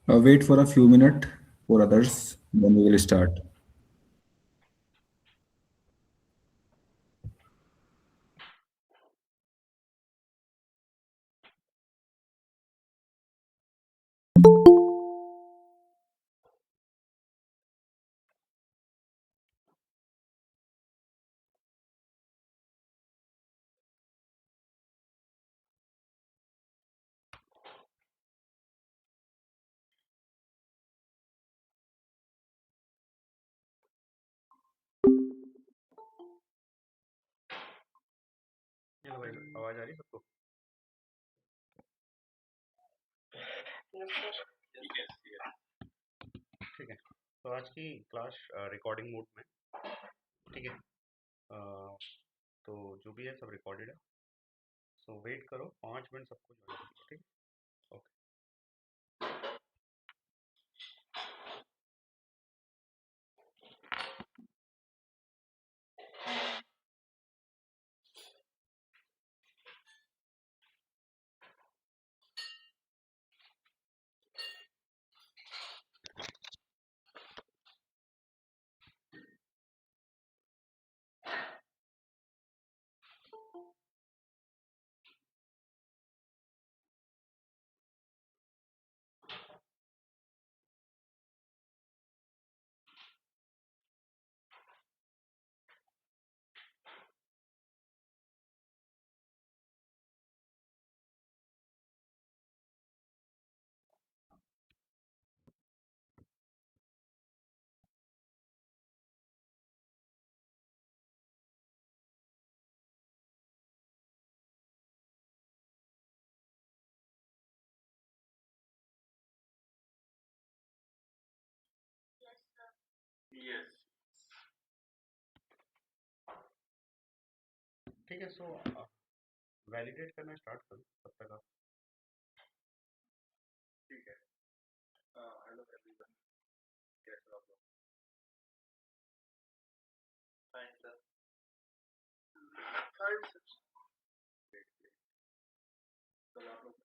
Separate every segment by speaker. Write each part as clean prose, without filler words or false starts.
Speaker 1: Wait for a few minutes for others, then we will start.
Speaker 2: Hello भाई, आवाज आ रही है सबको? ठीक है। तो आज की क्लास रिकॉर्डिंग मोड में, ठीक है। अ, तो जो भी है सब रिकॉर्डेड है। सो वेट करो 5 मिनट, सबको ज्वाइन कीजिए, ठीक है। ओके। ठीक है। सो वैलिडेट करना स्टार्ट करो तब तक आप। ठीक है। हेलो एवरीवन, कैसे हो आप लोग? Fine sir. Fine sir. Great great. कल आप लोग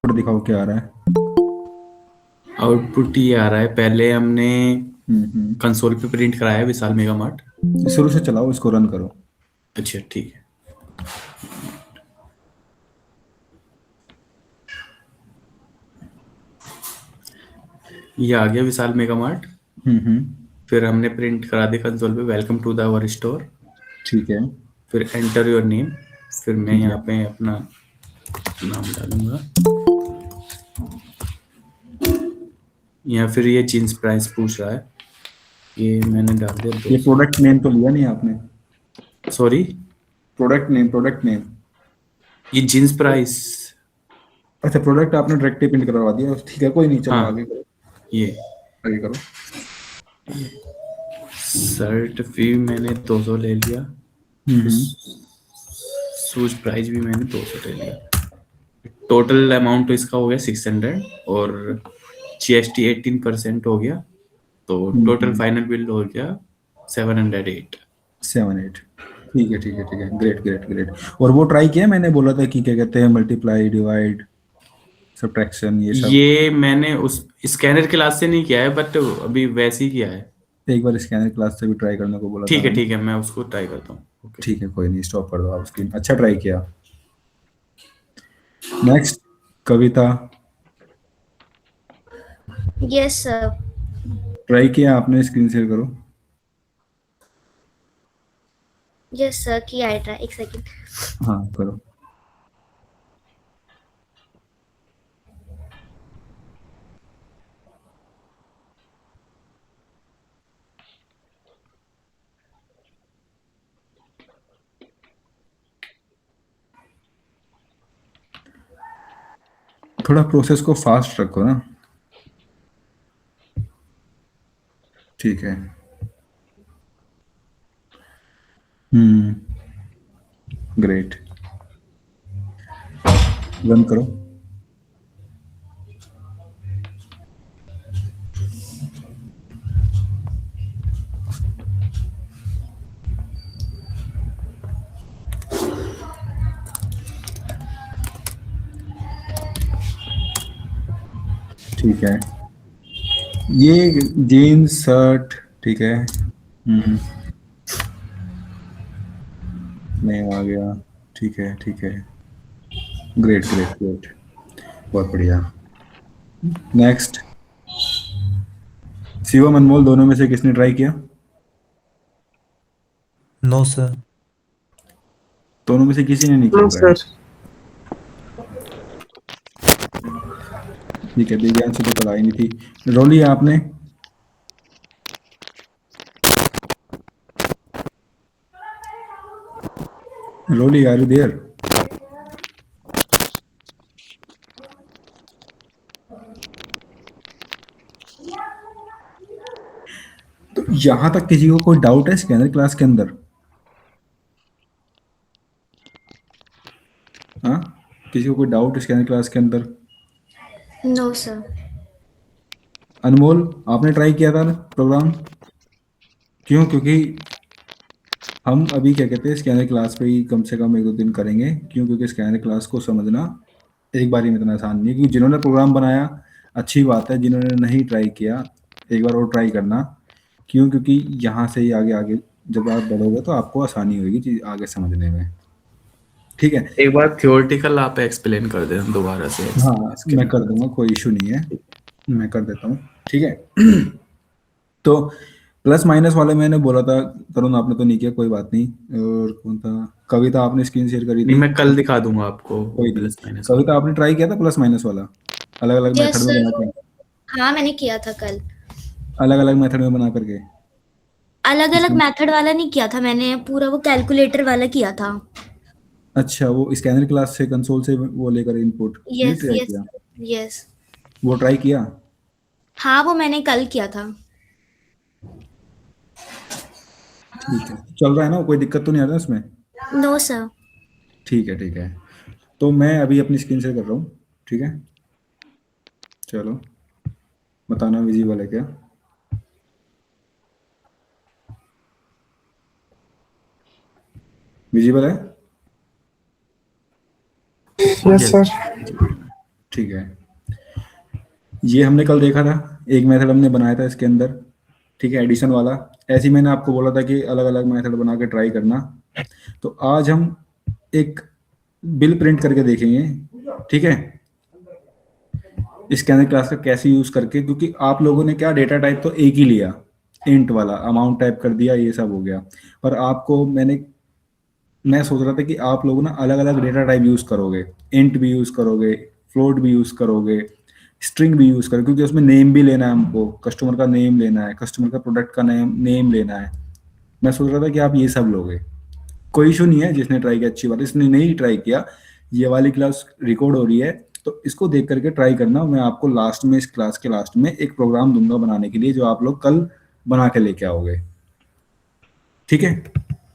Speaker 1: और दिखाओ क्या आ रहा है।
Speaker 3: आउटपुट ये आ रहा है। पहले हमने
Speaker 1: हम्म।
Speaker 3: कंसोल पे प्रिंट कराया है विशाल मेगा मार्ट।
Speaker 1: शुरू से चलाओ, इसको रन करो।
Speaker 3: अच्छा ठीक है। ये आ गया विशाल मेगा मार्ट।
Speaker 1: हम्म।
Speaker 3: फिर हमने प्रिंट करा दिया कंसोल पे, welcome to the our store.
Speaker 1: ठीक है।
Speaker 3: फिर एंटर योर नेम। फिर मैं
Speaker 1: ठीक है।
Speaker 3: यहाँ पे अपना नाम डालूंगा। यहाँ फिर ये जीन्स प्राइस पूछ रहा है, ये मैंने डाल दिया
Speaker 1: ये
Speaker 3: 200।
Speaker 1: प्रोडक्ट नेम तो लिया नहीं आपने?
Speaker 3: Sorry,
Speaker 1: product name, product name.
Speaker 3: ये जीन्स प्राइस।
Speaker 1: अच्छा, प्रोडक्ट आपने डायरेक्टली प्रिंट करवा दिया, ठीक है, कोई नहीं, चलो
Speaker 3: हाँ
Speaker 1: आगे करो।
Speaker 3: ये
Speaker 1: आगे करो।
Speaker 3: शर्ट भी मैंने 200 ले लिया।
Speaker 1: हम्म।
Speaker 3: शूज प्राइस भी मैंने 200 ले लिया। टोटल अमाउंट तो इसका हो गया 600, और जीएसटी 18% हो गया। तो टोटल
Speaker 1: हम्म।
Speaker 3: फाइनल बिल हो गया 708।
Speaker 1: 7 8। ठीक है, ठीक है, ठीक है, ग्रेट ग्रेट ग्रेट। और वो ट्राई किया मैंने बोला था कि क्या कहते हैं, मल्टीप्लाई, डिवाइड, सब्ट्रैक्शन, ये सब।
Speaker 3: ये मैंने उस स्कैनर क्लास से नहीं किया है, बट अभी वैसे ही किया है।
Speaker 1: एक बार स्कैनर क्लास से भी ट्राई करने को बोला था मैंने।
Speaker 3: ठीक है, मैं उसको ट्राई करता हूँ। ओके।
Speaker 1: ठीक है, कोई नहीं, स्टॉप कर दो आप स्क्रीन, अच्छा ट्राई किया। Next, Kavita.
Speaker 4: Yes sir.
Speaker 1: Try किया आपने, स्क्रीन शेयर करो।
Speaker 4: यस सर, किया है ट्राई, एक सेकंड।
Speaker 1: हाँ, करो। थोड़ा प्रोसेस को फास्ट रखो ना। ठीक है। ग्रेट। रन करो। ठीक है, ये जीन्स शर्ट, ठीक है। नहीं आ गया। ठीक है ठीक है। ग्रेट ग्रेट ग्रेट, बहुत बढ़िया। नेक्स्ट, शिवम अनमोल दोनों में से किसने ट्राई किया?
Speaker 5: No sir.
Speaker 1: दोनों में से किसी ने नहीं
Speaker 6: नो
Speaker 1: किया
Speaker 6: सर।
Speaker 1: ट्राई? ठीक है, दिव्यांश से तो कल आई नहीं थी। रोली आपने? रोली आर यू देयर? तो यहां तक किसी को कोई डाउट है इसके अंदर, क्लास के अंदर? हाँ, किसी को कोई डाउट इसके अंदर, क्लास के अंदर?
Speaker 4: No sir.
Speaker 1: अनमोल आपने ट्राई किया था प्रोग्राम? क्यों? क्योंकि हम अभी क्या कहते हैं स्कैनर क्लास पे ही कम से कम 1-2 दिन करेंगे। क्यों? क्योंकि स्कैनर क्लास को समझना एक बारी में इतना आसान नहीं है। क्योंकि जिन्होंने प्रोग्राम बनाया अच्छी बात है, जिन्होंने नहीं ट्राई किया एक बार और ट्राई करना। क्यों? क्योंकि यहाँ से ही आगे आगे जब आप बढ़ोगे तो आपको आसानी होगी चीज आगे समझने में। ठीक है।
Speaker 3: एक बार थियोरेटिकल आप एक्सप्लेन कर दें दोबारा से
Speaker 1: हाँ
Speaker 3: इसके
Speaker 1: मैं
Speaker 3: लिए।
Speaker 1: कर दूंगा, कोई इशू नहीं है, मैं कर देता हूँ। ठीक है। तो प्लस माइनस वाले मैंने बोला था, तरुण आपने तो नहीं किया, कोई बात नहीं। और कौन था? कविता आपने स्क्रीन शेयर करी
Speaker 3: नहीं,
Speaker 1: थी?
Speaker 3: मैं कल दिखा दूंगा आपको वो
Speaker 1: कोई नहीं।
Speaker 3: प्लस माइनस
Speaker 1: कविता
Speaker 3: वाला।
Speaker 1: आपने ट्राई किया था प्लस माइनस वाला? अलग अलग
Speaker 4: यस
Speaker 1: मेथड में
Speaker 4: सर।
Speaker 1: बना के?
Speaker 4: हाँ मैंने किया था कल।
Speaker 1: अलग अलग मेथड में बना करके?
Speaker 4: अलग अलग
Speaker 1: इसमें
Speaker 4: मेथड वाला नहीं किया था मैंने, पूरा वो कैलकुलेटर वाला किया था।
Speaker 1: अच्छा, वो स्कैनर क्लास से कंसोल से वो लेकर इनपुट नहीं
Speaker 4: यस
Speaker 1: ट्राई
Speaker 4: यस।
Speaker 1: किया?
Speaker 4: यस।
Speaker 1: वो ट्राई किया?
Speaker 4: हाँ वो मैंने कल किया था।
Speaker 1: ठीक है, चल रहा है ना? कोई दिक्कत तो नहीं आ रहा इसमें?
Speaker 4: No sir.
Speaker 1: ठीक है ठीक है। तो मैं अभी अपनी स्क्रीन शेयर कर रहा हूँ। ठीक है, चलो बताना विजिबल है क्या? विजिबल है?
Speaker 6: Yes
Speaker 3: yes.
Speaker 6: सर।
Speaker 1: ठीक है। ये हमने कल देखा था, एक मेथड हमने बनाया था इसके अंदर। ठीक है, एडिशन वाला। ऐसे ही मैंने आपको बोला था कि अलग अलग मेथड बना के ट्राई करना। तो आज हम एक बिल प्रिंट करके देखेंगे। ठीक है, स्कैनर क्लास का कैसे यूज करके। क्योंकि आप लोगों ने क्या डेटा टाइप तो एक ही लिया, इंट वाला अमाउंट टाइप कर दिया, ये सब हो गया। पर आपको मैं सोच रहा था कि आप लोग ना अलग अलग डेटा टाइप यूज करोगे, इंट भी यूज करोगे, फ्लोट भी यूज करोगे, स्ट्रिंग भी यूज करोगे। क्योंकि उसमें नेम भी लेना है हमको, कस्टमर का नेम लेना है, कस्टमर का प्रोडक्ट का नेम लेना है। मैं सोच रहा था कि आप ये सब लोगे। कोई इशू नहीं है, जिसने ट्राई किया अच्छी बात है, इसने नहीं ट्राई किया ये वाली क्लास रिकॉर्ड हो रही है तो इसको देख करके ट्राई करना। मैं आपको लास्ट में, इस क्लास के लास्ट में एक प्रोग्राम दूंगा बनाने के लिए, जो आप लोग कल बना के लेके आओगे। ठीक है?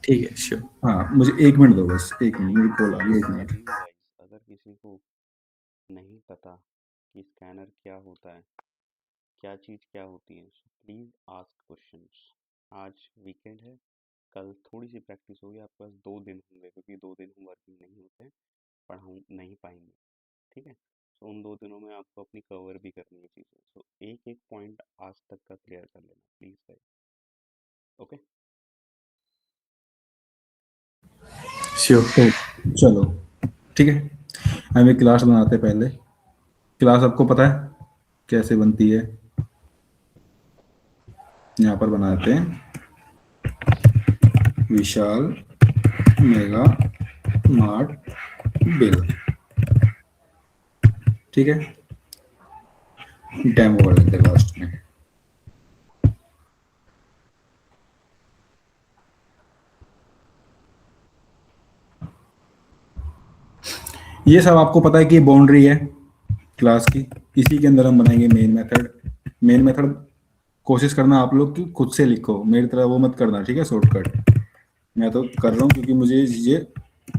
Speaker 3: ठीक है, श्योर।
Speaker 1: हाँ, मुझे 1 मिनट दो, बस 1 मिनट, मेरी कॉल आ रही है, 1 मिनट।
Speaker 2: गाइस, अगर किसी को नहीं पता कि स्कैनर क्या होता है, क्या चीज़ क्या होती है, सो प्लीज़ आस्क क्वेश्चंस। आज वीकेंड है, कल थोड़ी सी प्रैक्टिस होगी, आपके पास 2 दिन होंगे, क्योंकि 2 दिन हम वर्किंग नहीं होते हैं, पढ़ा नहीं पाएंगे। ठीक है, तो उन 2 दिनों में आपको अपनी कवर भी करनी है चीज़ें। सो एक एक पॉइंट आज तक का क्लियर कर लेना प्लीज़ गाइस। Okay,
Speaker 3: sure.
Speaker 1: तो चलो ठीक है, हम एक क्लास बनाते हैं पहले। क्लास आपको पता है कैसे बनती है? यहाँ पर बनाते हैं विशाल मेगा मार्ट बिल। ठीक है, डेमो कर देते हैं लास्ट में। ये सब आपको पता है कि बाउंड्री है, क्लास की, इसी के अंदर हम बनाएंगे मेन मेथड। मेन मेथड कोशिश करना आप लोग कि खुद से लिखो, मेरी तरह वो मत करना, ठीक है, शॉर्टकट। मैं तो कर रहा हूँ क्योंकि मुझे ये चीज़ें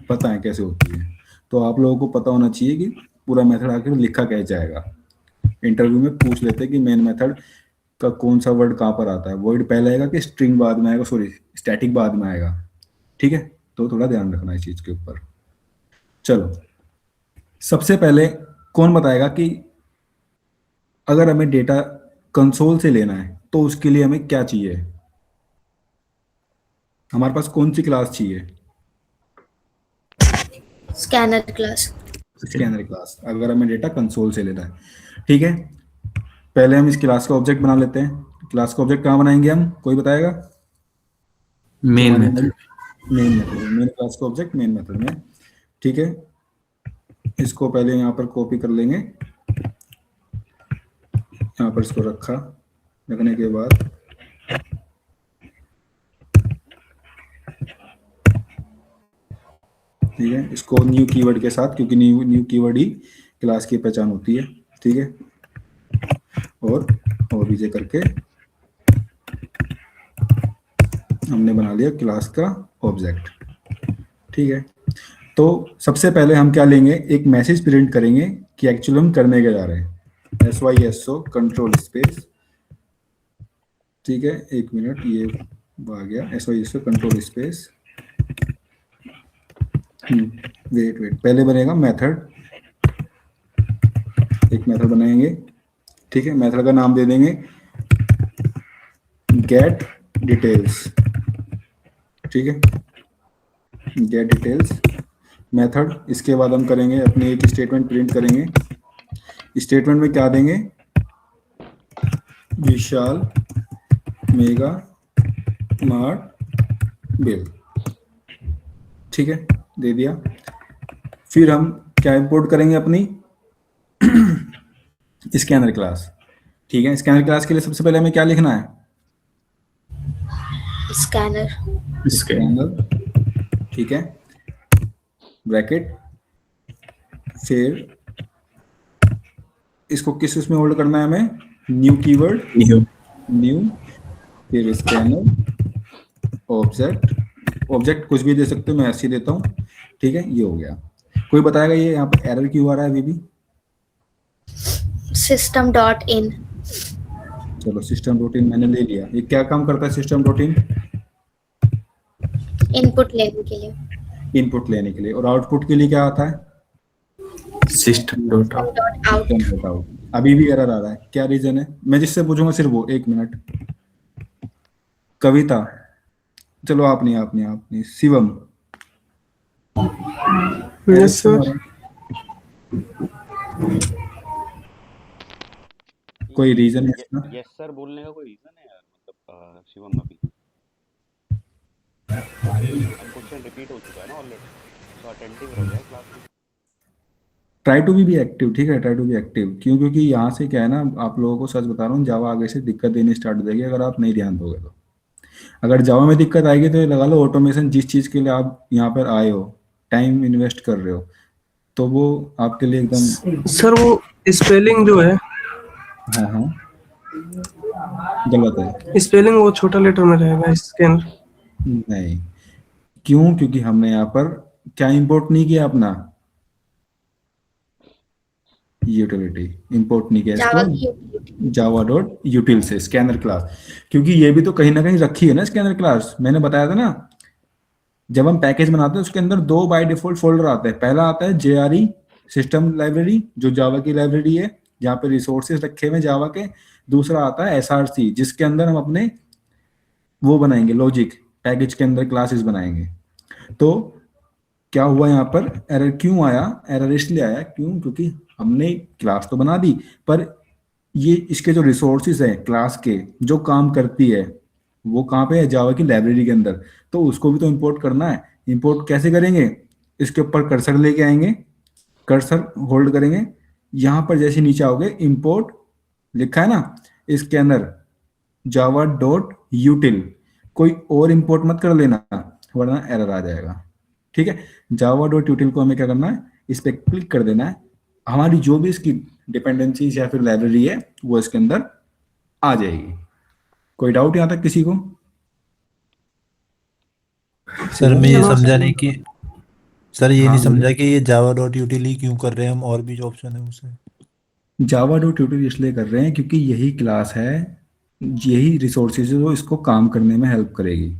Speaker 1: पता है कैसे होती है, तो आप लोगों को पता होना चाहिए कि पूरा मेथड आखिर लिखा कैसे जाएगा। इंटरव्यू में पूछ लेते हैं कि मेन मेथड का कौन सा वर्ड कहाँ पर आता है, वर्ड पहले आएगा कि स्ट्रिंग बाद में आएगा, सॉरी स्टैटिक बाद में आएगा, ठीक है। तो थोड़ा ध्यान रखना इस चीज़ के ऊपर। चलो, सबसे पहले कौन बताएगा कि अगर हमें डेटा कंसोल से लेना है तो उसके लिए हमें क्या चाहिए, हमारे पास कौन सी क्लास चाहिए?
Speaker 4: Scanner class.
Speaker 1: स्कैनर क्लास, अगर हमें डेटा कंसोल से लेना है, ठीक है। पहले हम इस क्लास का ऑब्जेक्ट बना लेते हैं। क्लास का ऑब्जेक्ट कहाँ बनाएंगे हम, कोई बताएगा?
Speaker 3: Main method.
Speaker 1: मेन मेथड में, मेन क्लास का ऑब्जेक्ट मेन मेथड में, ठीक है। इसको पहले यहाँ पर कॉपी कर लेंगे, यहाँ पर इसको रखने के बाद ठीक है, इसको न्यू कीवर्ड के साथ, क्योंकि न्यू कीवर्ड ही क्लास की पहचान होती है, ठीक है। और ओबीजे करके हमने बना लिया क्लास का ऑब्जेक्ट, ठीक है। तो सबसे पहले हम क्या लेंगे, एक मैसेज प्रिंट करेंगे कि एक्चुअली हम करने के जा रहे हैं। SYSO कंट्रोल स्पेस, ठीक है, एक मिनट, ये आ गया SYSO कंट्रोल स्पेस। वेट पहले बनेगा मेथड, एक मेथड बनाएंगे, ठीक है। मेथड का नाम दे देंगे गेट डिटेल्स, ठीक है, गेट डिटेल्स मेथड। इसके बाद हम करेंगे अपनी एक स्टेटमेंट प्रिंट करेंगे। स्टेटमेंट में क्या देंगे, विशाल मेगा मार्ट बिल, ठीक है, दे दिया। फिर हम क्या इंपोर्ट करेंगे, अपनी स्कैनर क्लास, ठीक है। स्कैनर क्लास के लिए सबसे पहले हमें क्या लिखना है,
Speaker 4: स्कैनर।
Speaker 1: स्कैनर, ठीक है, ब्रैकेट। फिर इसको किस उसमें होल्ड करना है हमें, न्यू कीवर्ड, न्यू, फिर स्कैनर ऑब्जेक्ट। ऑब्जेक्ट कुछ भी दे सकते हो, मैं ऐसे ही देता हूँ, ठीक है। ये हो गया। कोई बताएगा ये यहाँ पर एरर क्यों आ रहा है अभी भी?
Speaker 4: System dot in.
Speaker 1: चलो, सिस्टम डॉट इन मैंने ले लिया। ये क्या काम करता है सिस्टम डॉट इन?
Speaker 4: इनपुट लेने के लिए।
Speaker 1: इनपुट लेने के लिए। और आउटपुट के लिए क्या आता है?
Speaker 3: System dot out.
Speaker 1: System dot out. अभी भी एरर आ रहा है, क्या रीजन है? मैं जिससे पूछूंगा सिर्फ वो, एक मिनट। कविता, चलो आप नहीं, शिवम।
Speaker 5: Yes sir.
Speaker 1: कोई रीजन है इसका?
Speaker 2: यस सर बोलने का कोई रीजन है यार, मतलब शिवम अभी क्वेश्चन रिपीट हो चुका है ना ऑलरेडी, तो अटेंटिव रह जाए क्लास में।
Speaker 1: ट्राई टू बी एक्टिव, ठीक है, ट्राई टू बी एक्टिव। क्यों? क्योंकि यहाँ से क्या है ना, आप लोगों को सच बता रहा हूँ, जावा आगे से दिक्कत देनी स्टार्ट हो जाएगी अगर आप नहीं ध्यान दोगे तो। अगर जावा में दिक्कत आएगी तो ये लगा लो, ऑटोमेशन जिस चीज़ के लिए आप यहाँ पर आए हो, टाइम इन्वेस्ट कर रहे हो, तो वो आपके लिए एकदम।
Speaker 5: सर वो स्पेलिंग जो है,
Speaker 1: हाँ, गलत है।
Speaker 5: स्पेलिंग वो छोटा लेटर में रहेगा स्कैनर।
Speaker 1: नहीं, क्यों? क्योंकि हमने यहाँ पर क्या इंपोर्ट नहीं किया, अपना यूटिलिटी इंपोर्ट नहीं किया, इसको जावा डॉट यूटिल से स्कैनर क्लास। क्योंकि ये भी तो कहीं ना कहीं रखी है ना स्कैनर क्लास, मैंने बताया था ना, जब हम पैकेज बनाते हैं उसके अंदर दो बाय डिफॉल्ट फोल्डर आते हैं। पहला आता है JRE सिस्टम लाइब्रेरी, जो जावा की लाइब्रेरी है, जहाँ पे रिसोर्सेज रखे हुए जावा के। दूसरा आता है SRC, जिसके अंदर हम अपने वो बनाएंगे, लॉजिक पैकेज के अंदर क्लासेस बनाएंगे। तो क्या हुआ यहाँ पर, एरर क्यों आया? एरर इसलिए आया क्यों? क्योंकि हमने क्लास तो बना दी, पर ये इसके जो रिसोर्सेज हैं क्लास के, जो काम करती है, वो कहाँ पे है? जावा की लाइब्रेरी के अंदर। तो उसको भी तो इंपोर्ट करना है। इंपोर्ट कैसे करेंगे? इसके ऊपर कर्सर लेके आएंगे, कर्सर होल्ड करेंगे, यहाँ पर जैसे नीचे आओगे, इंपोर्ट लिखा है ना, इसके अंदर जावा डॉट यूटिल, कोई और इंपोर्ट मत कर लेना वरना एरर आ जाएगा, ठीक है। जावा डॉट यूटिल को हमें क्या करना है, इस पर क्लिक कर देना है। हमारी जो भी इसकी डिपेंडेंसीज या फिर लाइब्रेरी है वो इसके अंदर आ जाएगी। कोई डाउट यहाँ तक किसी को?
Speaker 6: सर मैं ये
Speaker 5: चलो
Speaker 6: समझा
Speaker 5: सर।
Speaker 6: नहीं कि सर ये
Speaker 1: हाँ
Speaker 6: नहीं समझा
Speaker 1: बोलिए।
Speaker 6: कि ये जावा डॉट यूटिली क्यों कर रहे हैं हम, और भी जो ऑप्शन है उसे।
Speaker 1: जावा डॉट ट्यूटोरियल इसलिए कर रहे हैं क्योंकि यही क्लास है, यही रिसोर्सेज है वो इसको काम करने में हेल्प करेगी।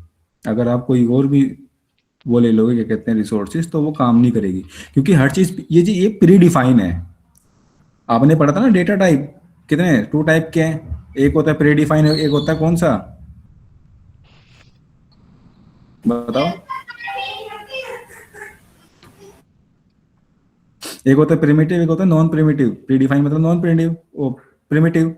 Speaker 1: अगर आप कोई और भी वो ले लोगे क्या कहते हैं रिसोर्सेज, तो वो काम नहीं करेगी, क्योंकि हर चीज ये प्री डिफाइन है। आपने पढ़ा था ना डेटा टाइप कितने 2 टाइप के हैं, एक होता है प्री डिफाइन, एक होता है कौन सा बताओ? एक होता है प्रिमिटिव, एक होता है नॉन प्रिमिटिव। प्री डिफाइन मतलब नॉन प्रिमिटिव, ओ प्रिमिटिव।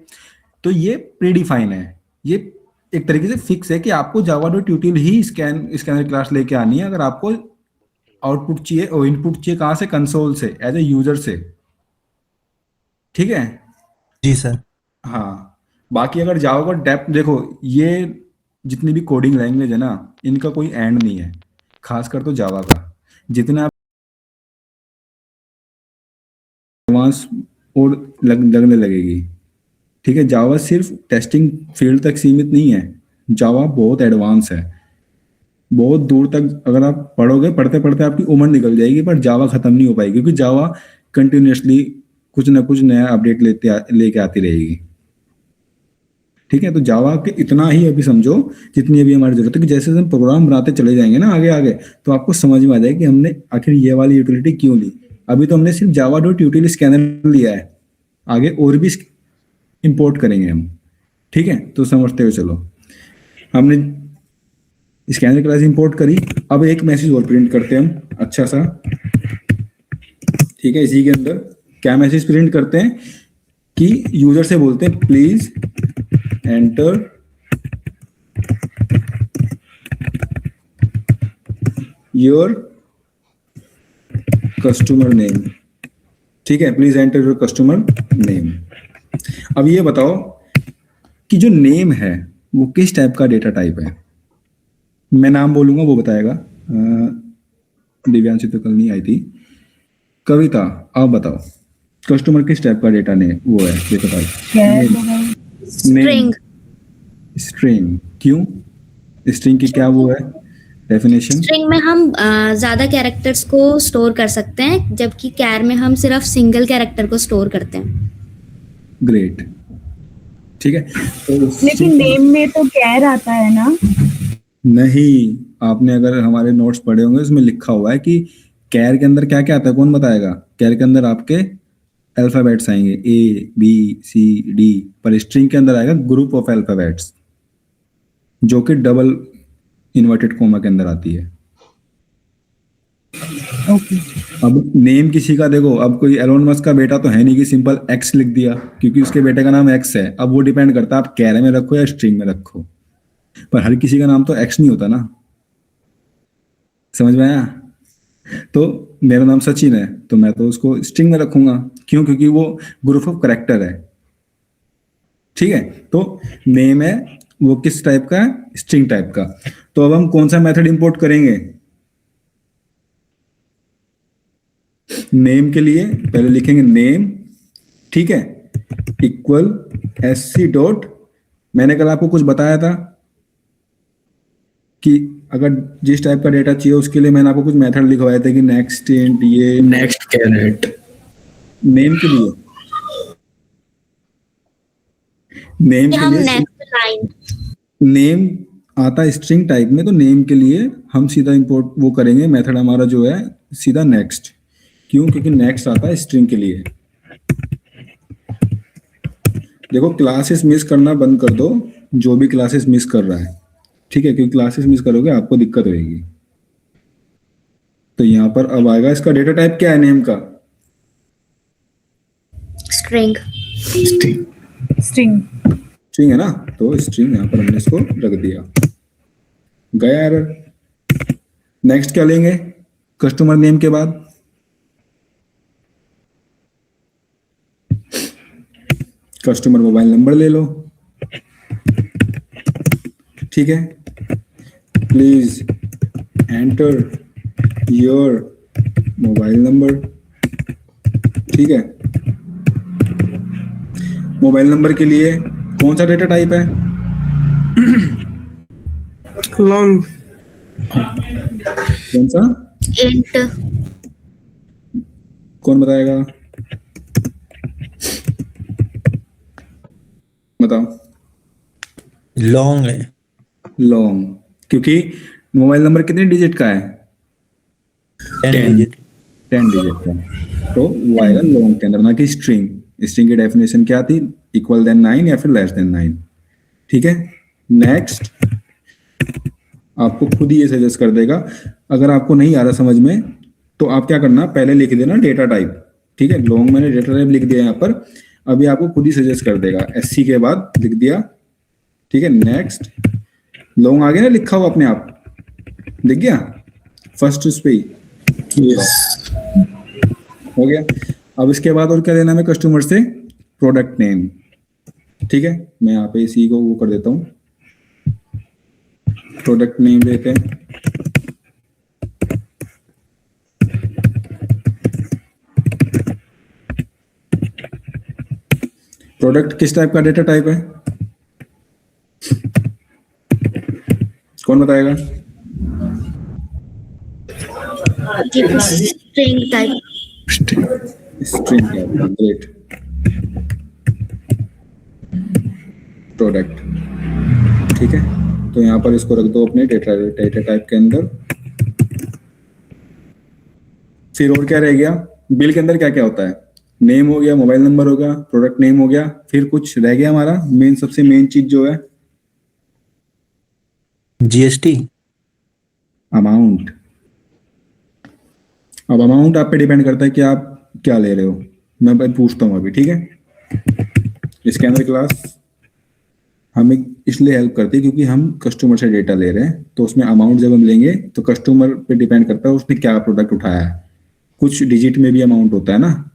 Speaker 1: तो ये प्री डिफाइन है, ये एक तरीके से फिक्स है कि आपको जावा डॉट ट्यूटोरियल ही स्कैनर क्लास लेके आनी है। अगर आपको आउटपुट चाहिए और इनपुट चाहिए कहाँ से, कंसोल से, एज ए यूजर से। ठीक है।
Speaker 6: जी सर।
Speaker 1: हाँ, बाकी अगर जावा का डेप्थ देखो, ये जितनी भी कोडिंग लैंग्वेज है ना, इनका कोई एंड नहीं है, खासकर तो जावा का। जितना एडवांस और लगने लगेगी। ठीक है, जावा सिर्फ टेस्टिंग फील्ड तक सीमित नहीं है, जावा बहुत एडवांस है, बहुत दूर तक अगर आप पढ़ोगे, पढ़ते पढ़ते आपकी उम्र निकल जाएगी, पर जावा खत्म नहीं हो पाएगी, क्योंकि जावा कंटिन्यूसली कुछ ना कुछ नया अपडेट लेके आती रहेगी। ठीक है, तो जावा के इतना ही अभी समझो जितनी अभी हमारी जरूरत है, कि जैसे हम प्रोग्राम बनाते चले जाएंगे ना आगे आगे, तो आपको समझ में आ जाएगा कि हमने आखिर ये वाली यूटिलिटी क्यों ली। अभी तो हमने सिर्फ जावा डॉट यूटिल स्कैनर लिया है, आगे और भी इंपोर्ट करेंगे हम। ठीक है, तो समझते हुए चलो, हमने स्कैनर क्लास इंपोर्ट करी। अब एक मैसेज और प्रिंट करते हैं हम अच्छा सा। ठीक है, इसी के अंदर क्या मैसेज प्रिंट करते हैं कि यूजर से बोलते हैं please enter your customer name. ठीक है, please enter your customer name. अब ये बताओ कि जो नेम है वो किस टाइप का डेटा टाइप है। मैं नाम बोलूंगा वो बताएगा। दिव्यांशी तो कल नहीं आई थी। कविता आप बताओ, कस्टमर किस टाइप का डेटा ने वो है डेटा टाइप?
Speaker 4: स्ट्रिंग।
Speaker 1: स्ट्रिंग। क्यों? स्ट्रिंग की क्या वो है डेफिनेशन?
Speaker 4: स्ट्रिंग में हम ज्यादा कैरेक्टर्स को स्टोर कर सकते हैं, जबकि कैर में हम सिर्फ सिंगल कैरेक्टर को स्टोर करते हैं।
Speaker 1: ग्रेट। ठीक है, तो
Speaker 7: लेकिन नेम में तो कैर आता है ना?
Speaker 1: नहीं, आपने अगर हमारे नोट्स पढ़े होंगे उसमें लिखा हुआ है कि कैर के अंदर क्या क्या आता है, कौन बताएगा? कैर के अंदर आपके अल्फाबेट्स आएंगे ABCD, पर स्ट्रिंग के अंदर आएगा ग्रुप ऑफ अल्फाबेट्स, जो कि डबल इन्वर्टेड कोमा के अंदर आती है। अब नेम किसी का देखो, अब कोई एलोन मस्क का बेटा तो है नहीं कि सिंपल एक्स लिख दिया क्योंकि उसके बेटे का नाम एक्स है। अब वो डिपेंड करता है आप कैर में रखो या स्ट्रिंग में रखो, पर हर किसी का नाम तो एक्स नहीं होता ना। समझ में आया? तो मेरा नाम सचिन है, तो मैं तो उसको स्ट्रिंग में रखूंगा। क्यों? क्योंकि वो ग्रुप ऑफ करेक्टर है। ठीक है, तो नेम है वो किस टाइप का है? स्ट्रिंग टाइप का। तो अब हम कौन सा मेथड इंपोर्ट करेंगे? नेम के लिए पहले लिखेंगे नेम, ठीक है, इक्वल SC डॉट, मैंने कल आपको कुछ बताया था कि अगर जिस टाइप का डेटा चाहिए उसके लिए मैंने आपको कुछ मेथड लिखवाए थे कि नेक्स्ट इंट, ये
Speaker 3: नेक्स्ट कैरेट।
Speaker 1: नेम के लिए, नेम
Speaker 4: कि
Speaker 1: के
Speaker 4: हम
Speaker 1: लिए
Speaker 4: नेक्स्ट लाइन।
Speaker 1: नेम आता है स्ट्रिंग टाइप में, तो नेम के लिए हम सीधा इंपोर्ट वो करेंगे, मेथड हमारा जो है सीधा नेक्स्ट। क्यों? क्योंकि नेक्स्ट आता है स्ट्रिंग के लिए। देखो, क्लासेस मिस करना बंद कर दो, जो भी क्लासेस मिस कर रहा है। ठीक है, क्योंकि क्लासेस मिस करोगे आपको दिक्कत होगी। तो यहाँ पर अब आएगा इसका डेटा टाइप क्या है नेम का?
Speaker 4: स्ट्रिंग।
Speaker 7: स्ट्रिंग।
Speaker 1: स्ट्रिंग है ना, तो स्ट्रिंग यहाँ पर हमने इसको रख दिया। गया एरर। नेक्स्ट क्या लेंगे कस्टमर नेम के बाद? कस्टमर मोबाइल नंबर ले लो। ठीक है, please enter your mobile number. ठीक है, मोबाइल नंबर के लिए कौन सा डेटा टाइप है?
Speaker 5: लॉन्ग
Speaker 1: कौन सा?
Speaker 4: इंट।
Speaker 1: कौन बताएगा? बताओ।
Speaker 6: लॉन्ग है।
Speaker 1: लॉन्ग, क्योंकि मोबाइल नंबर कितने डिजिट का है?
Speaker 6: 10 डिजिट।
Speaker 1: 10 डिजिट का, तो वो आएगा लॉन्ग के अंदर, ना कि स्ट्रिंग। स्ट्रिंग की डेफिनेशन क्या थी? इक्वल देन 9 या फिर लेस देन 9। ठीक है, नेक्स्ट आपको खुद ही ये सजेस्ट कर देगा। अगर आपको नहीं आ रहा समझ में तो आप क्या करना, पहले लिख देना डेटा टाइप। ठीक है, लॉन्ग मैंने डेटा टाइप लिख दिया यहाँ पर, अभी आपको खुद ही सजेस्ट कर देगा। SC के बाद लिख दिया। ठीक है, नेक्स्ट लॉन्ग आ गया ना लिखा हुआ अपने आप, दिख गया फर्स्ट उस पे ही। हो गया। अब इसके बाद और क्या लेना है कस्टमर से? Product name. ठीक है, मैं यहाँ पे इसी को वो कर देता हूँ, प्रोडक्ट नेम देते हैं। प्रोडक्ट किस टाइप का डेटा टाइप है? कौन बताएगा?
Speaker 4: String type.
Speaker 1: String type, great. Product, ठीक है, तो यहाँ पर इसको रख दो अपने डेटा टाइप के अंदर। फिर और क्या रह गया? बिल के अंदर क्या क्या होता है? नेम हो गया, मोबाइल नंबर हो गया, प्रोडक्ट नेम हो गया, फिर कुछ रह गया हमारा मेन, सबसे मेन चीज जो है
Speaker 6: GST।
Speaker 1: अमाउंट। अब अमाउंट आप पे डिपेंड करता है कि आप क्या ले रहे हो। मैं भाई पूछता हूँ अभी, ठीक है। इसके अंदर क्लास हमें इसलिए हेल्प करती है क्योंकि हम कस्टमर से डेटा ले रहे हैं, तो उसमें अमाउंट जब हम लेंगे तो कस्टमर पे डिपेंड करता है उसने क्या प्रोडक्ट उठाया है। कुछ डिजिट में भी अमाउंट होता है ना,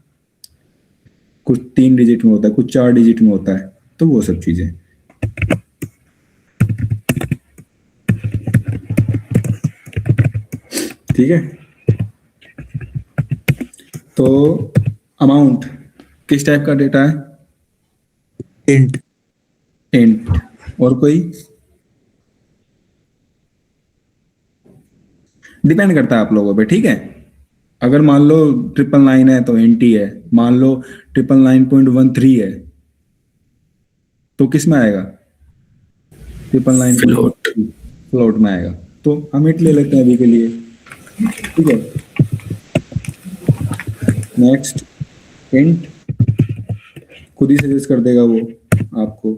Speaker 1: कुछ 3 डिजिट में होता है, कुछ 4 डिजिट में होता है, तो वो सब चीजें। ठीक है, तो अमाउंट किस टाइप का डेटा है?
Speaker 6: इंट।
Speaker 1: इंट। और कोई? डिपेंड करता है आप लोगों पे, ठीक है। अगर मान लो 999 है तो इंट ही है, मान लो 999.13 है तो किस में आएगा? 999 फ्लोट में आएगा, तो हम इंट ले लेते हैं अभी के लिए। ठीक है, नेक्स्ट इंट खुद ही सजेस्ट कर देगा वो आपको।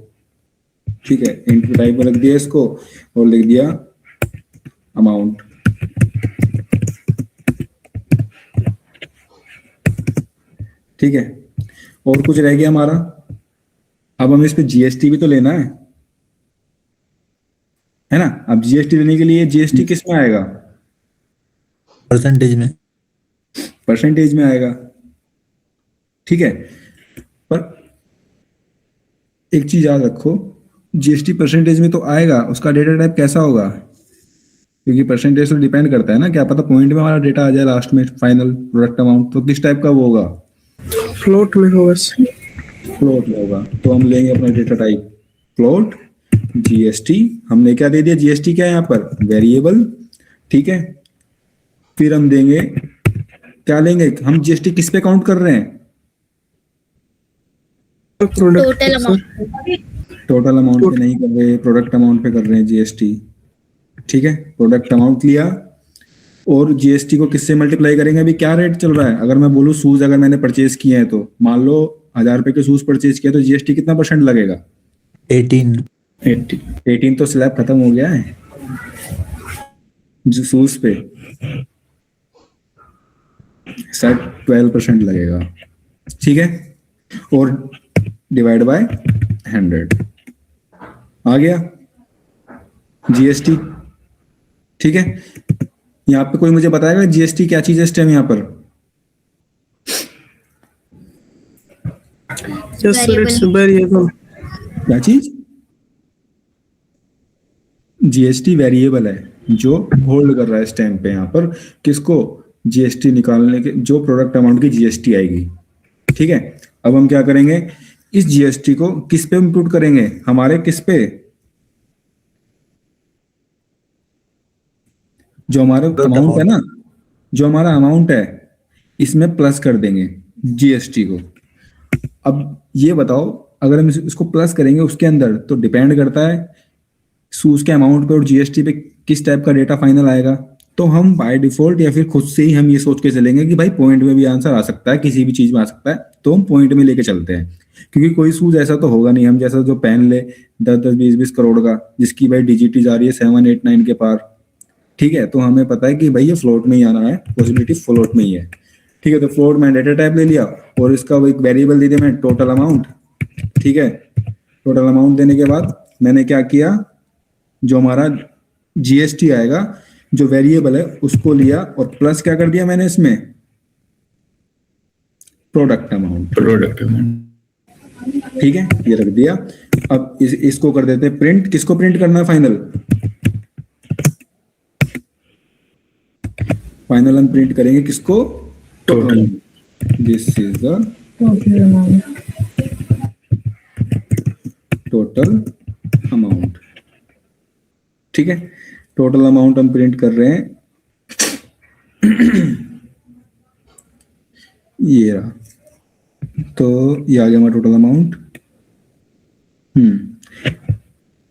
Speaker 1: ठीक है, इंट टाइप में रख दिया इसको और लिख दिया अमाउंट। ठीक है, और कुछ रह गया हमारा? अब हमें इस पे GST भी तो लेना है ना। अब GST लेने के लिए GST किस में आएगा?
Speaker 6: परसेंटेज में।
Speaker 1: परसेंटेज में आएगा। ठीक है, पर एक चीज याद रखो, GST परसेंटेज में तो आएगा, उसका डेटा टाइप कैसा होगा? क्योंकि परसेंटेज तो डिपेंड करता है ना, क्या पता पॉइंट में हमारा डेटा आ जाए लास्ट में, फाइनल प्रोडक्ट अमाउंट, तो किस टाइप का वो होगा?
Speaker 5: फ्लोट में होगा।
Speaker 1: फ्लोट में होगा, तो हम लेंगे अपना डेटा टाइप फ्लोट। GST हमने क्या दे दिया? GST क्या है यहाँ पर? वेरिएबल। ठीक है, फिर हम देंगे, क्या लेंगे हम? GST किस पे काउंट कर रहे हैं?
Speaker 4: Total amount.
Speaker 1: टोटल अमाउंट पे नहीं कर रहे, प्रोडक्ट अमाउंट पे कर रहे हैं GST। ठीक है, प्रोडक्ट अमाउंट लिया और GST को किससे मल्टीप्लाई करेंगे? अभी क्या रेट चल रहा है? अगर मैं बोलूँ शूज अगर मैंने परचेज किए हैं, तो मान लो 1000 रुपए के शूज परचेज किया, तो GST कितना % लगेगा? 18 तो स्लैब खत्म हो गया है जो शूज पे, शायद 12% लगेगा। ठीक है, और डिवाइड बाय 100 आ गया GST। ठीक है, यहाँ पे कोई मुझे बताएगा GST क्या चीज है इस टाइम यहाँ पर?
Speaker 5: Yes sir, it's variable.
Speaker 1: क्या चीज? GST वेरिएबल है जो होल्ड कर रहा है इस टाइम पे यहाँ पर किसको? GST निकालने के, जो प्रोडक्ट अमाउंट की GST आएगी। ठीक है, अब हम क्या करेंगे? इस जीएसटी को किस पे इंप्यूट करेंगे, हमारे किस पे, जो हमारा अमाउंट है ना, जो हमारा अमाउंट है इसमें प्लस कर देंगे जीएसटी को। अब ये बताओ, अगर हम इसको प्लस करेंगे उसके अंदर, तो डिपेंड करता है सूज के अमाउंट पे और जीएसटी पे किस टाइप का डेटा फाइनल आएगा। तो हम बाय डिफॉल्ट या फिर खुद से ही हम ये सोच के चलेंगे कि भाई पॉइंट में भी आंसर आ सकता है, किसी भी चीज में आ सकता है, तो हम पॉइंट में लेके चलते हैं। क्योंकि कोई सूज ऐसा तो होगा नहीं हम जैसा जो पेन ले 10-10 20-20 करोड़ का, जिसकी भाई डिजिटी जा रही है 7 8 9 के पार। ठीक है, तो हमें पता है कि भाई ये फ्लोट में ही आना है, पॉसिबिलिटी फ्लोट में ही है। ठीक है, तो फ्लोट में डेटा टाइप ले लिया और इसका वो एक वेरिएबल दे दिया मैंने, टोटल अमाउंट। ठीक है, टोटल अमाउंट देने के बाद मैंने क्या किया, जो हमारा जीएसटी आएगा जो वेरिएबल है उसको लिया और प्लस क्या कर दिया मैंने इसमें, प्रोडक्ट अमाउंट।
Speaker 3: Product amount.
Speaker 1: ठीक है, ये रख दिया। अब इसको कर देते हैं प्रिंट। किसको प्रिंट करना है, फाइनल फाइनल हम प्रिंट करेंगे किसको,
Speaker 3: total.
Speaker 1: This is the
Speaker 7: total amount.
Speaker 1: Total amount. ठीक है, टोटल अमाउंट हम प्रिंट कर रहे हैं। ये रहा, तो ये आ गया हमारा टोटल अमाउंट।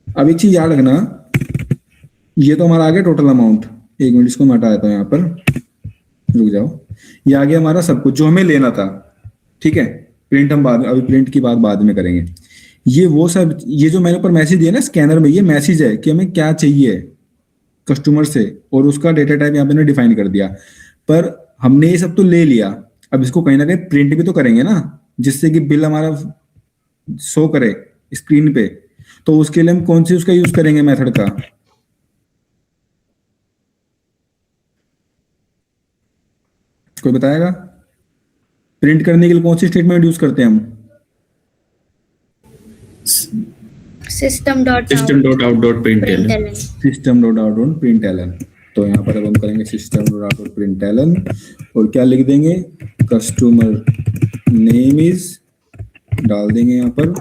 Speaker 1: अब एक चीज याद रखना, ये तो हमारा आ गया टोटल अमाउंट। एक मिनट इसको मैं हटा देता हूं, यहाँ पर रुक जाओ। ये आ गया हमारा सब कुछ जो हमें लेना था। ठीक है, प्रिंट हम बाद में, अभी प्रिंट की बात बाद में करेंगे। ये वो सब, ये जो मैंने ऊपर मैसेज दिया ना स्कैनर में, ये मैसेज है कि हमें क्या चाहिए कस्टमर से, और उसका डेटा टाइप यहाँ पे ने डिफाइन कर दिया। पर हमने ये सब तो ले लिया, अब इसको कहीं ना कहीं प्रिंट भी तो करेंगे ना, जिससे कि बिल हमारा शो करे स्क्रीन पे। तो उसके लिए हम कौन सी उसका यूज करेंगे मेथड का, कोई बताएगा? प्रिंट करने के लिए कौन सी स्टेटमेंट यूज करते हैं हम?
Speaker 4: System dot
Speaker 3: system.out.println।
Speaker 1: System dot out dot println. तो यहाँ पर अब हम करेंगे system dot out dot println, और क्या लिख देंगे, कस्टमर नेम इज डाल देंगे यहाँ पर,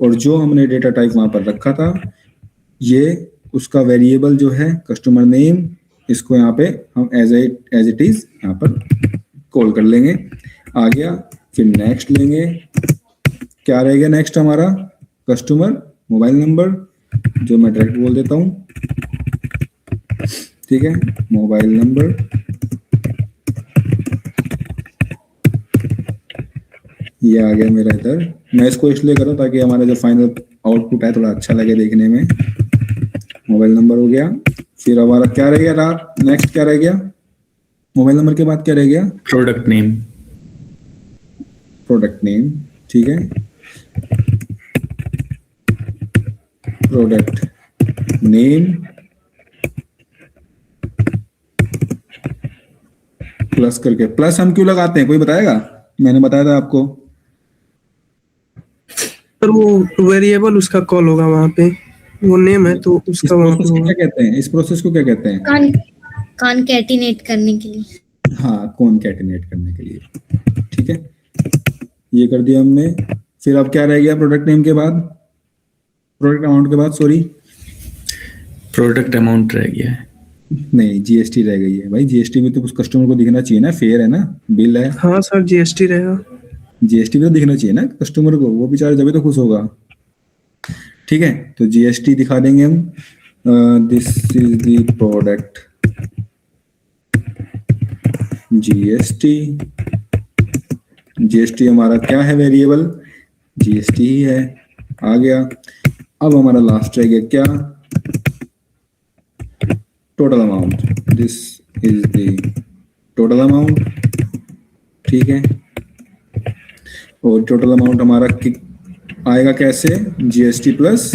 Speaker 1: और जो हमने डेटा टाइप वहां पर रखा था ये उसका वेरिएबल जो है कस्टमर नेम, इसको यहाँ पे हम एज इट इज यहाँ पर कॉल कर लेंगे। आ गया, फिर नेक्स्ट लेंगे। क्या रहेगा नेक्स्ट हमारा, कस्टमर मोबाइल नंबर, जो मैं डायरेक्ट बोल देता हूँ। ठीक है, मोबाइल नंबर, ये आ गया मेरा इधर। मैं इसको इसलिए करूँ ताकि हमारा जो फाइनल आउटपुट है थोड़ा अच्छा लगे देखने में। मोबाइल नंबर हो गया, फिर हमारा क्या रह गया, नेक्स्ट क्या रह गया, मोबाइल नंबर के बाद क्या रह गया,
Speaker 3: प्रोडक्ट नेम।
Speaker 1: Product name. ठीक है, प्रोडक्ट नेम प्लस करके। प्लस हम क्यों लगाते हैं, कोई बताएगा? मैंने बताया था आपको।
Speaker 5: पर वो वेरिएबल उसका कॉल होगा वहाँ पे, वो नेम है तो
Speaker 1: इस
Speaker 5: उसका वहाँ
Speaker 1: प्रोसेस
Speaker 5: पे
Speaker 1: को
Speaker 5: होगा।
Speaker 1: क्या कहते हैं, इस प्रोसेस को क्या कहते हैं?
Speaker 4: कॉन्कैटिनेट करने के लिए।
Speaker 1: हाँ, कॉन्कैटिनेट करने के लिए। ठीक है, ये कर दिया हमने। फिर अब क्या रह गया प्रोडक्ट नेम के बाद, प्रोडक्ट अमाउंट के बाद, सॉरी
Speaker 3: प्रोडक्ट अमाउंट रह गया है।
Speaker 1: नहीं, जीएसटी रह गई है भाई। जीएसटी भी तो उस कस्टमर को दिखना चाहिए ना, फेयर है ना, बिल है,
Speaker 5: हाँ सर, जीएसटी रहेगा।
Speaker 1: जीएसटी भी तो दिखना चाहिए ना कस्टमर को, वो बेचारा जब तो खुश होगा। ठीक है, तो जीएसटी दिखा देंगे हम। This is the product GST. GST हमारा क्या है, वेरिएबल जीएसटी ही है। आ गया। अब हमारा लास्ट रह गया क्या, total amount. This is the total amount. ठीक है, और टोटल अमाउंट हमारा आएगा कैसे, जीएसटी प्लस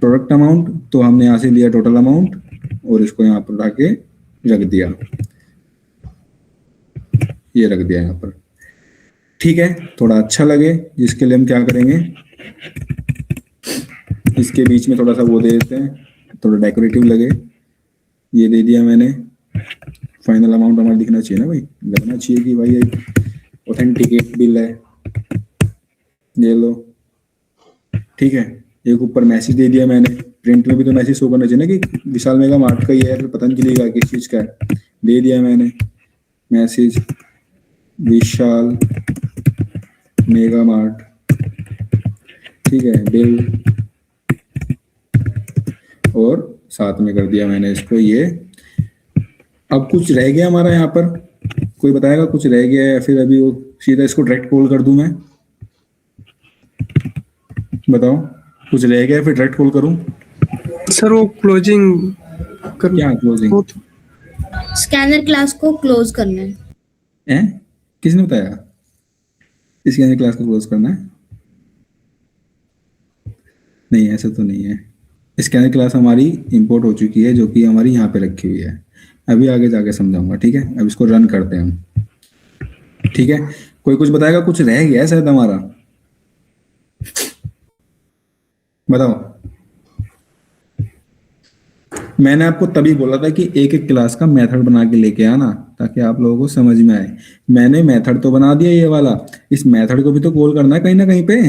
Speaker 1: प्रोडक्ट अमाउंट। तो हमने यहां से लिया टोटल अमाउंट और इसको यहाँ पर लाके रख दिया, ये रख दिया यहाँ पर। ठीक है, थोड़ा अच्छा लगे जिसके लिए हम क्या करेंगे, इसके बीच में थोड़ा सा वो दे देते हैं, थोड़ा डेकोरेटिव लगे। ये दे दिया मैंने। फाइनल अमाउंट हमारा दिखना चाहिए ना भाई, लगना चाहिए कि भाई एक ऑथेंटिकेट बिल है। ये लो, ठीक है। एक ऊपर मैसेज दे दिया मैंने, प्रिंट में भी तो मैसेज शो करना चाहिए ना कि विशाल मेगा मार्ट का ही है, फिर पता नहीं चलेगा किस चीज का है। दे दिया मैंने मैसेज विशाल मेगा मार्ट, ठीक है, बिल, और साथ में कर दिया मैंने इसको ये। अब कुछ रह गया हमारा यहाँ पर, कोई बताएगा कुछ रह गया है या फिर अभी वो सीधा इसको डायरेक्ट कॉल कर दूं मैं? बताओ, कुछ रह गया है फिर डायरेक्ट कॉल करूं?
Speaker 5: सर वो क्लोजिंग कर
Speaker 1: क्या क्लोजिंग
Speaker 5: वो
Speaker 4: स्कैनर क्लास को क्लोज करना है।
Speaker 1: है? किसने बताया इसके अंदर क्लास को क्लोज करना है? नहीं, ऐसा तो नहीं है। स्कैनर क्लास हमारी इंपोर्ट हो चुकी है, जो कि हमारी यहाँ पे रखी हुई है। अभी आगे जाके समझाऊंगा, ठीक है। अब इसको रन करते हैं हम, ठीक है। कोई कुछ बताएगा? कुछ रह गया है शायद हमारा, बताओ। मैंने आपको तभी बोला था कि एक एक क्लास का मेथड बना के लेके आना, ताकि आप लोगों को समझ में आए। मैंने मेथड तो बना दिया ये वाला, इस मेथड को भी तो कॉल करना है कहीं ना कहीं पे।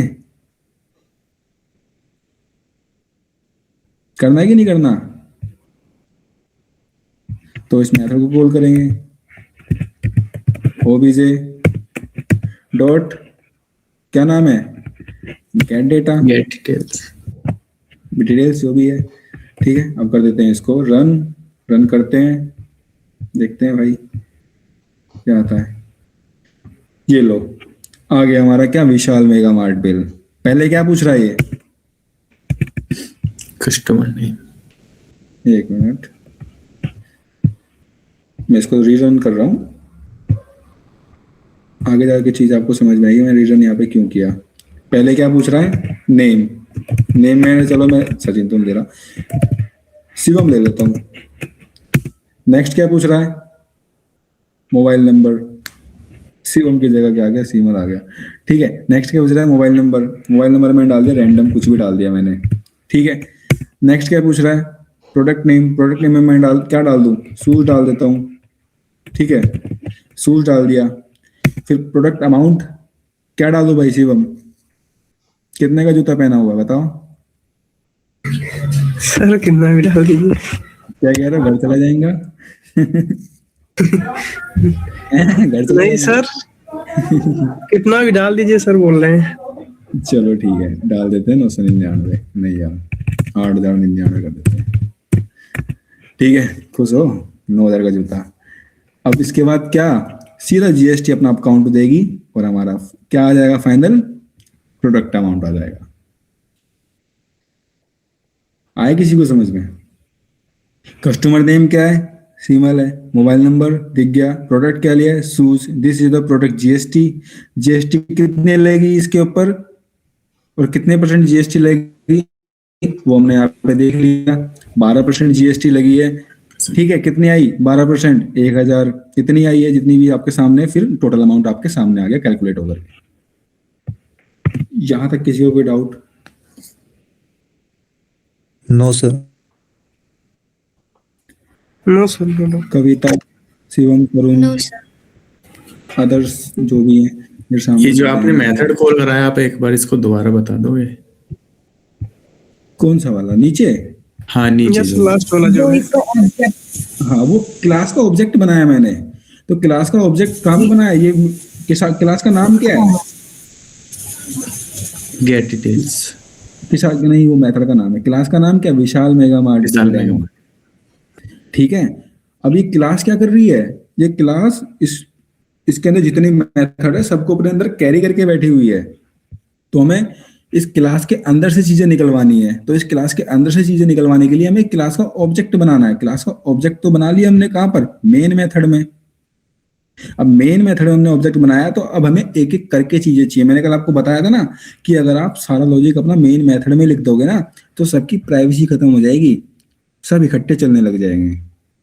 Speaker 1: करना है कि नहीं करना? तो इस मेथड को कॉल करेंगे, ओबीजे डॉट, क्या नाम है, gate data,
Speaker 3: gate details,
Speaker 1: details जो भी है, ठीक है। अब कर देते हैं इसको रन करते हैं, देखते हैं भाई क्या आता है। ये लो, आ गया हमारा क्या, विशाल मेगा मार्ट बिल। पहले क्या पूछ रहा है ये?
Speaker 3: Customer name.
Speaker 1: एक मिनट, मैं इसको रीरन कर रहा हूँ, आगे जाके चीज आपको समझ में आएगी मैं रीजन यहाँ पे क्यों किया। पहले क्या पूछ रहा है? नेम मैंने, चलो मैं सचिन तुम दे रहा, शिवम ले लेता हूँ। नेक्स्ट क्या पूछ रहा है? मोबाइल नंबर, शिवम की जगह क्या आ गया, सीमर आ गया, ठीक है। नेक्स्ट क्या पूछ रहा है? मोबाइल नंबर मैंने डाल दिया रैंडम, कुछ भी डाल दिया मैंने, ठीक है। नेक्स्ट क्या पूछ रहा है? प्रोडक्ट नेम में मैं क्या डाल दूं? शूज डाल देता हूँ, ठीक है, शूज डाल दिया। फिर प्रोडक्ट अमाउंट क्या डाल दो भाई शिवम, कितने का जूता पहना हुआ है बताओ?
Speaker 5: सर कितना भी डाल दीजिए।
Speaker 1: क्या कह रहे हो, घर चला जाएगा? घर चला
Speaker 5: नहीं
Speaker 1: जाएगा?
Speaker 5: सर कितना भी डाल दीजिए सर, बोल रहे हैं।
Speaker 1: चलो ठीक है, डाल देते हैं 999, नहीं यार 8,099 कर देते हैं, ठीक है। खुश हो, 9,000 का जूता। अब इसके बाद क्या, सीधा जीएसटी अपना अकाउंट देगी और हमारा क्या आ जाएगा, फाइनल प्रोडक्ट अमाउंट आ जाएगा। आए किसी को समझ में? कस्टमर नेम क्या है? सीमल है। मोबाइल नंबर दिख गया। प्रोडक्ट क्या लिया है? Shoes. This is the product GST कितने लेगी इसके ऊपर और कितने % जीएसटी लगेगी वो हमने यहाँ पे देख लिया। 12% जीएसटी लगी है, ठीक है। कितनी आई? 12%, 1,000 कितनी आई है, जितनी भी आपके सामने, फिर टोटल अमाउंट आपके सामने आ गया कैलकुलेट होकर। यहां तक किसी को कोई doubt?
Speaker 6: No sir.
Speaker 5: No sir, no.
Speaker 1: Kavita, Shivam, Tarun,
Speaker 4: no sir.
Speaker 1: Others जो भी है मेरे सामने।
Speaker 3: ये जो आपने मेथड कॉल कराया, आप एक बार इसको दोबारा बता दोगे?
Speaker 1: कौन सा वाला? नीचे?
Speaker 3: हाँ नीचे
Speaker 5: यस,
Speaker 3: जो
Speaker 5: लास्ट वाला जो
Speaker 7: जो
Speaker 5: है।
Speaker 7: इसका ऑब्जेक्ट,
Speaker 1: हाँ, वो क्लास का ऑब्जेक्ट बनाया मैंने। तो क्लास का ऑब्जेक्ट कहाँ पे बनाया? ये क्लास का नाम क्या है?
Speaker 3: Gate details.
Speaker 1: नहीं, वो मेथड का नाम है। क्लास का नाम क्या? विशाल मेगा मार्ट।
Speaker 3: विशाल मेगा मार्ट।
Speaker 1: ठीक है। अब ये क्लास क्या कर रही है? ये क्लास इसके अंदर जितनी मेथड है सबको अपने अंदर कैरी करके बैठी हुई है। तो हमें इस क्लास के अंदर से चीजें निकलवानी है। तो इस क्लास के अंदर से चीजें निकलवाने के लिए हमें क्लास का ऑब्जेक्ट बनाना है। क्लास का ऑब्जेक्ट तो बना लिया हमने, कहां पर? मेन मेथड में। अब मेन मेथड में हमने ऑब्जेक्ट बनाया, तो अब हमें एक एक करके चीजें चाहिए। मैंने कल आपको बताया था ना कि अगर आप सारा लॉजिक अपना मेन मेथड में लिख दोगे ना, तो सबकी प्राइवेसी खत्म हो जाएगी, सब इकट्ठे चलने लग जाएंगे।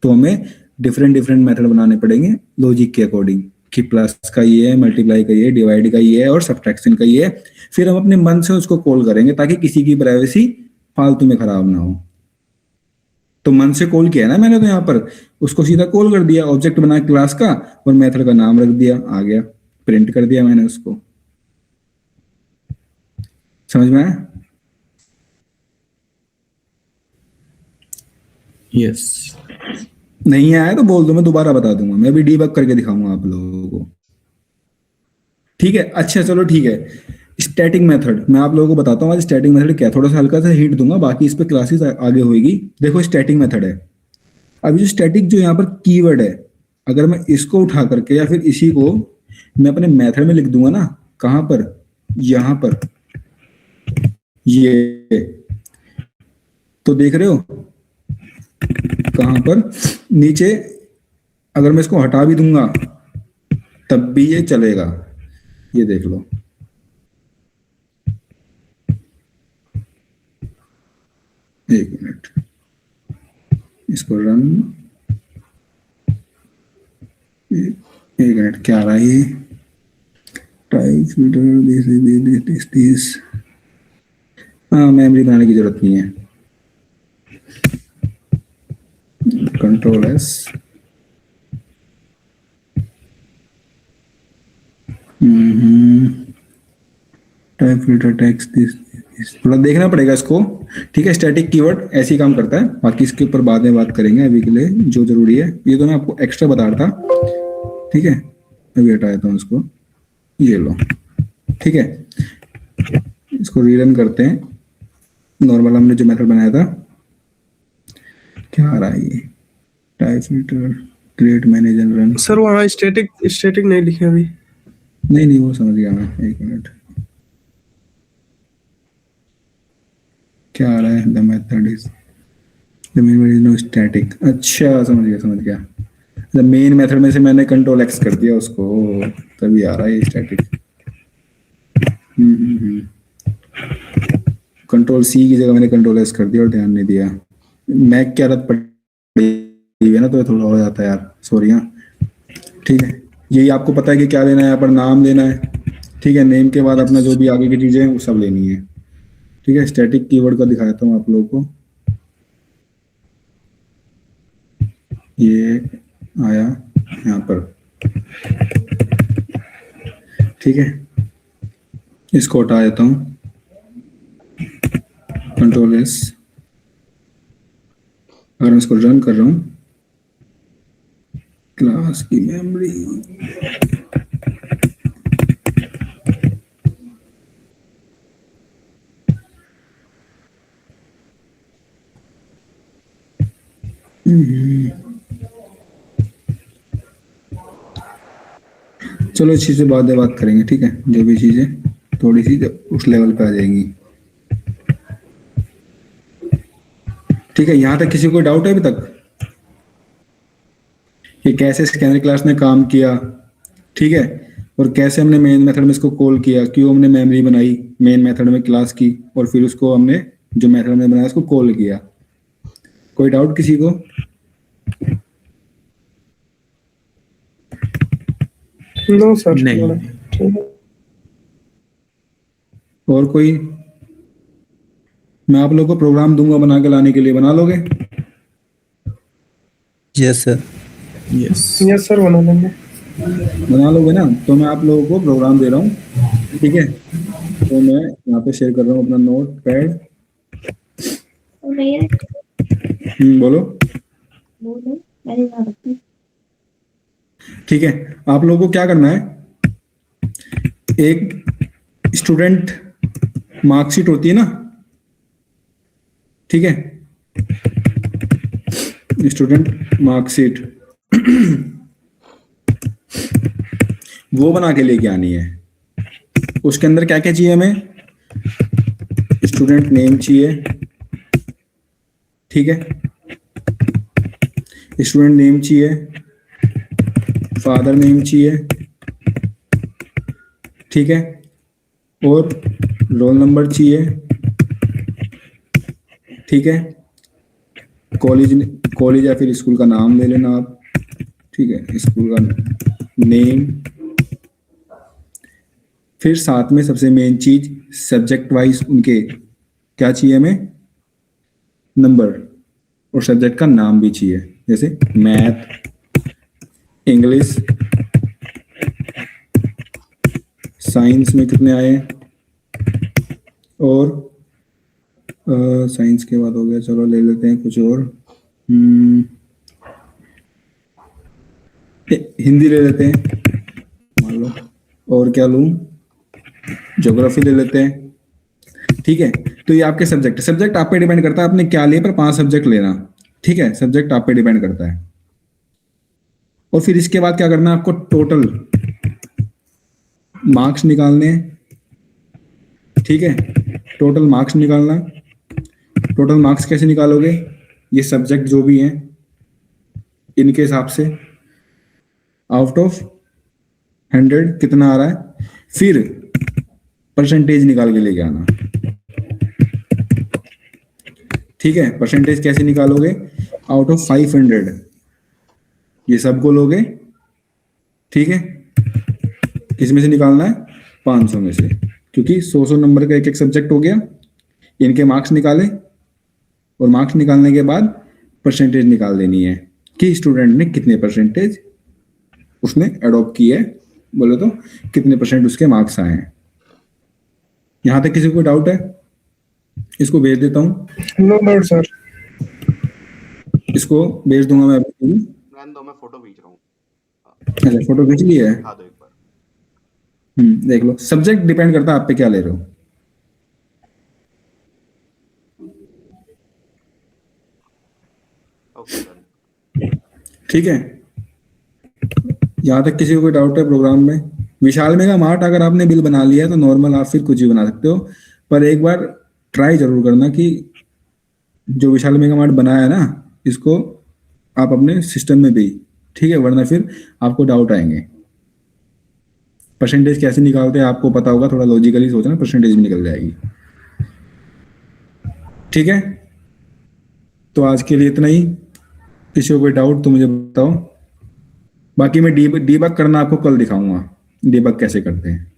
Speaker 1: तो हमें डिफरेंट मेथड बनाने पड़ेंगे लॉजिक के अकॉर्डिंग, कि प्लस का ये है, मल्टीप्लाई का ये, डिवाइड का ये है और सब्ट्रैक्शन का ये है। फिर हम अपने मन से उसको कॉल करेंगे ताकि किसी की प्राइवेसी फालतू में खराब ना हो। तो मन से कॉल किया ना मैंने, तो यहाँ पर उसको सीधा कॉल कर दिया, ऑब्जेक्ट बना क्लास का और मेथड का नाम रख दिया, आ गया, प्रिंट कर दिया मैंने उसको। समझ में आया?
Speaker 3: यस।
Speaker 1: नहीं आया तो बोल दो, मैं दोबारा बता दूंगा, मैं भी डीबग करके दिखाऊंगा आप लोगों को। ठीक है, अच्छा चलो ठीक है। स्टैटिक मेथड मैं आप लोगों को बताता हूँ आज। स्टैटिक मेथड क्या, थोड़ा सा हल्का सा हिंट दूंगा, बाकी इस पे क्लासेस आगे होगी। देखो स्टैटिक मेथड है। अब जो स्टैटिक जो यहाँ पर कीवर्ड है, अगर मैं इसको उठा करके या फिर इसी को मैं अपने मेथड में लिख दूंगा ना, कहाँ पर, यहाँ पर, ये तो देख रहे हो कहाँ पर नीचे, अगर मैं इसको हटा भी दूंगा तब भी ये चलेगा। ये देख लो, एक मिनट इसको रन, एक मिनट क्या आ रहा है ये, टाइप फिल्टर दिस, हाँ मेमोरी बनाने की जरूरत नहीं है, control S, type filter text this, थोड़ा देखना पड़ेगा इसको। ठीक है, स्टैटिक कीवर्ड ऐसे ही काम करता है, बाकी इसके ऊपर बाद में बात करेंगे। अभी के लिए जो जरूरी है, ये तो मैं आपको एक्स्ट्रा बता रहा था। ठीक है, अभी हटा देता हूँ इसको, ये लो। ठीक है, इसको रीरन करते हैं। नॉर्मल हमने जो मेथड बनाया था, क्या आ रहा है ये, type filter create manager run.
Speaker 5: Sir वहाँ स्टैटिक स्टैटिक नहीं लिखे अभी।
Speaker 1: नहीं वो समझ गया मैं, एक मिनट क्या आ रहा है, the method is the main method is no static. अच्छा समझ गया। द मेन मेथड में से मैंने कंट्रोल एक्स कर दिया उसको, तभी आ रहा है ये स्टैटिक। कंट्रोल सी की जगह मैंने कंट्रोल एस कर दिया और ध्यान नहीं दिया। मैक की आदत पड़ी है ना, तो थोड़ा हो जाता है यार, सॉरी। हाँ ठीक है, यही आपको पता है कि क्या लेना है, यहाँ पर नाम लेना है। ठीक है, नेम के बाद अपना जो भी आगे की चीजें हैं वो सब लेनी है। ठीक है, स्टैटिक कीवर्ड का दिखाता हूँ आप लोगों को। ये आया यहाँ पर, ठीक है, इसको हटा देता हूँ, कंट्रोल एस। अगर मैं इसको रन कर रहा हूँ, क्लास की मेमोरी, चलो इस चीज से बाद में बात करेंगे। ठीक है, जो भी चीजें थोड़ी सी उस लेवल पे आ जाएंगी। ठीक है, यहां तक किसी को डाउट है अभी तक? कि कैसे स्कैनर क्लास ने काम किया, ठीक है, और कैसे हमने मेन मेथड में इसको कॉल किया, क्यों हमने मेमोरी बनाई मेन मेथड में क्लास की, और फिर उसको हमने जो मेथड में बनाया उसको कॉल किया। कोई डाउट किसी को?
Speaker 5: No sir.
Speaker 3: नहीं।
Speaker 1: और कोई? मैं आप लोगों को प्रोग्राम दूंगा बना के लाने के लिए, बना लोगे?
Speaker 6: Yes sir.
Speaker 5: यस सर, बना लेंगे।
Speaker 1: बना लोगे ना? तो मैं आप लोगों को प्रोग्राम दे रहा हूँ। ठीक है, तो मैं यहाँ पे शेयर कर रहा हूँ अपना नोट पैड। बोलो। ठीक है, आप लोगों को क्या करना है, एक स्टूडेंट मार्कशीट होती है ना, ठीक है, स्टूडेंट मार्कशीट वो बना के लेके आनी है। उसके अंदर क्या क्या चाहिए हमें? स्टूडेंट नेम चाहिए, ठीक है, स्टूडेंट नेम चाहिए, फादर नेम चाहिए, ठीक है, और रोल नंबर चाहिए, ठीक है, कॉलेज या फिर स्कूल का नाम ले लेना आप, ठीक है, स्कूल का नेम। फिर साथ में सबसे मेन चीज सब्जेक्ट वाइज उनके क्या चाहिए हमें, नंबर, और सब्जेक्ट का नाम भी चाहिए, जैसे मैथ, इंग्लिश, साइंस में कितने आए, और साइंस के बाद हो गया, चलो ले लेते हैं कुछ और। हिंदी ले लेते हैं मान लो, और क्या लूं, ज्योग्राफी ले लेते हैं। ठीक है, तो ये आपके सब्जेक्ट, सब्जेक्ट आप पे डिपेंड करता है आपने क्या लिए, पर 5 सब्जेक्ट लेना। ठीक है, सब्जेक्ट आप पे डिपेंड करता है। और फिर इसके बाद क्या करना है आपको, टोटल मार्क्स निकालने हैं। ठीक है, टोटल मार्क्स निकालना। टोटल मार्क्स कैसे निकालोगे, ये सब्जेक्ट जो भी हैं इनके हिसाब से आउट ऑफ 100 कितना आ रहा है, फिर परसेंटेज निकाल के लेके आना। ठीक है, परसेंटेज कैसे निकालोगे, आउट ऑफ 500 ये सबको लोगे। ठीक है, किसमें से निकालना है, 500 में से, क्योंकि 100 नंबर का एक एक सब्जेक्ट हो गया। इनके मार्क्स निकाले और मार्क्स निकालने के बाद परसेंटेज निकाल देनी है कि स्टूडेंट ने कितने परसेंटेज उसने अडॉप्ट की है, बोले तो कितने परसेंट उसके मार्क्स आए हैं। यहां तक किसी को डाउट है, इसको भेज देता हूं,
Speaker 5: नो डाउट सर।
Speaker 1: इसको भेज दूंगा मैं अभी।
Speaker 2: रहने दो, मैं फोटो खींच रहा हूँ।
Speaker 1: अच्छा, फोटो खींच लिया है,
Speaker 2: दिखा दो एक बार।
Speaker 1: देख लो। सब्जेक्ट डिपेंड करता है आप पे क्या ले रहे हो।
Speaker 2: Okay done.
Speaker 1: ठीक है, यहाँ तक किसी को कोई डाउट है प्रोग्राम में। विशाल मेगा मार्ट अगर आपने बिल बना लिया है तो नॉर्मल आप फिर कुछ भी बना सकते हो, पर एक बार ट्राई जरूर करना कि जो विशाल मेगा मार्ट बनाया है ना, इसको आप अपने सिस्टम में भी, ठीक है, वरना फिर आपको डाउट आएंगे। परसेंटेज कैसे निकालते हैं आपको पता होगा, थोड़ा लॉजिकली सोचना, परसेंटेज भी निकल जाएगी। ठीक है, तो आज के लिए इतना ही। किसी को कोई डाउट तो मुझे बताओ, बाकी मैं डीबग करना आपको कल दिखाऊंगा, डीबग कैसे करते हैं।